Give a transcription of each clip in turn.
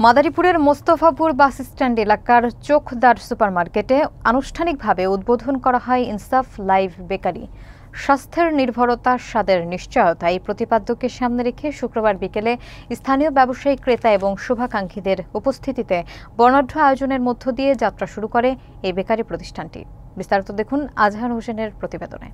মাদারীপুরের Mostafapur bus stand এলাকার চোখদার সুপারমার্কেটে আনুষ্ঠানিকভাবে উদ্বোধন করা হয় ইনসাফ লাইভ বেকারি। স্বাস্থ্যের নির্ভরতা, স্বাদের নিশ্চয়তা এই প্রতিপাদ্যকে সামনে রেখে শুক্রবার বিকেলে স্থানীয় ব্যবসায়ী, ক্রেতা এবং শুভাকাঙ্ক্ষীদের উপস্থিতিতে বর্ণাঢ্য আয়োজনের মধ্য দিয়ে যাত্রা শুরু করে এই বেকারি প্রতিষ্ঠানটি। বিস্তারিত দেখুন আজহার হোসেনের প্রতিবেদনে।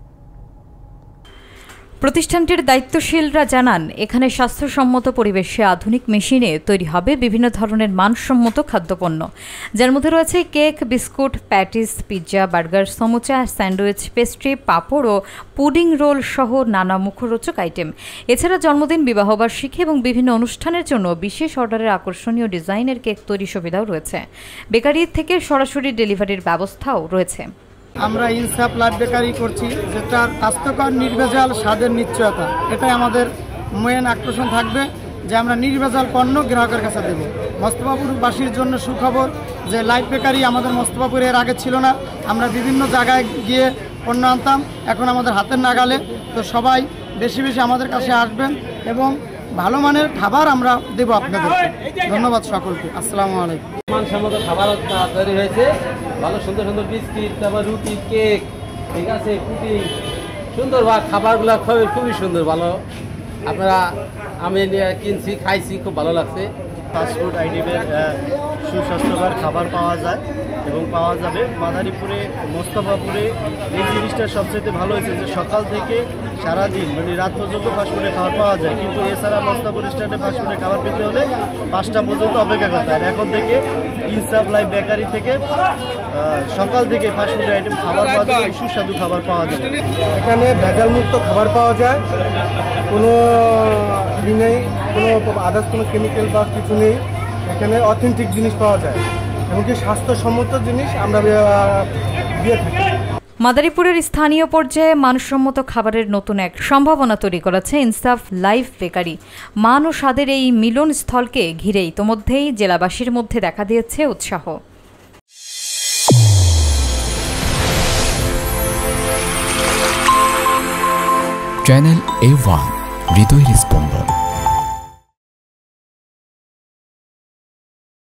প্রতিষ্ঠানটির দায়িত্বশীলরা জানান, এখানে স্বাস্থ্যসম্মত পরিবেশে আধুনিক মেশিনে তৈরি হবে বিভিন্ন ধরনের মানসম্মত খাদ্যপণ্য, যার মধ্যে রয়েছে cake, biscuit, patties, pizza, burger, samosa, sandwich, pastry, papad ও পুডিং রোল সহ নানা মুখরোচক আইটেম। এছাড়া জন্মদিন, বিবাহবার্ষিকী এবং বিভিন্ন অনুষ্ঠানের জন্য বিশেষ অর্ডারের আকর্ষণীয় ডিজাইনের কেক তৈরির সুবিধাও রয়েছে। বেকারি থেকে সরাসরি ডেলিভারির ব্যবস্থাও রয়েছে। আমরা ইনসাফ লাইভ বেকারি করছি, যেটা স্বাস্থ্যকর, নির্ভেজাল, স্বাদের নিশ্চয়তা। এটাই আমাদের মেন আকর্ষণ থাকবে, যে আমরা নির্ভেজাল পণ্য গ্রাহকের কাছে দেব। মোস্তফাপুরবাসীর জন্য সুখবর যে লাইভ বেকারি আমাদের মোস্তফাপুরে এর আগে ছিল না। আমরা বিভিন্ন জায়গায় গিয়ে পণ্য আনতাম, এখন আমাদের হাতের নাগালে। তো সবাই বেশি বেশি আমাদের কাছে আসবেন এবং ভালো মানের খাবার আমরা দেব আপনাদের। ধন্যবাদ সকলকে। আসসালামু আলাইকুম। মানসম্মত খাবার তৈরি হয়েছে, ভালো সুন্দর সুন্দর বিস্কিট, তারপর রুটি, কেক, ঠিক আছে, পুডিং, সুন্দর খাবারগুলো খুবই সুন্দর, ভালো। আপনারা আমি কিনছি, খাইছি, খুব ভালো লাগছে। ফাস্টফুড আইটেমের সুস্বাস্থ্যকর খাবার পাওয়া যায় এবং পাওয়া যাবে মাদারীপুরে, মোস্তফাপুরে। এই জিনিসটা সবচেয়ে ভালো হয়েছে যে সকাল থেকে সারাদিন মানে রাত পর্যন্ত ফাস্টফুডে খাবার পাওয়া যায়, কিন্তু এছাড়া মোস্তফাপুর স্ট্যান্ডে ফাস্টফুডে খাবার পেতে হলে 5টা পর্যন্ত অপেক্ষা করতে হয়। এখন থেকে ইনসাফ লাইভ বেকারি থেকে সকাল থেকে ফাস্টফুড আইটেম খাবার পাওয়া যায়, সুস্বাদু খাবার পাওয়া যায়। এখানে ভেজালমুক্ত খাবার পাওয়া যায়, কোনো নেই, কোনো আদার্স কোনো কেমিক্যাল বা কিছু নেই। এখানে অথেন্টিক জিনিস পাওয়া যায়, এমনকি স্বাস্থ্যসম্মত জিনিস আমরা দিয়ে থাকি। মাদারীপুরের স্থানীয় পর্যায়ে মানসম্মত খাবারের নতুন এক সম্ভাবনা তৈরি করেছে ইনসাফ লাইভ বেকারি। মান ও স্বাদের এই মিলন স্থলকে ঘিরে ইতোমধ্যেই জেলাবাসীর মধ্যে দেখা দিয়েছে উৎসাহ। চ্যানেল A1, হৃদয়ের স্পন্দন।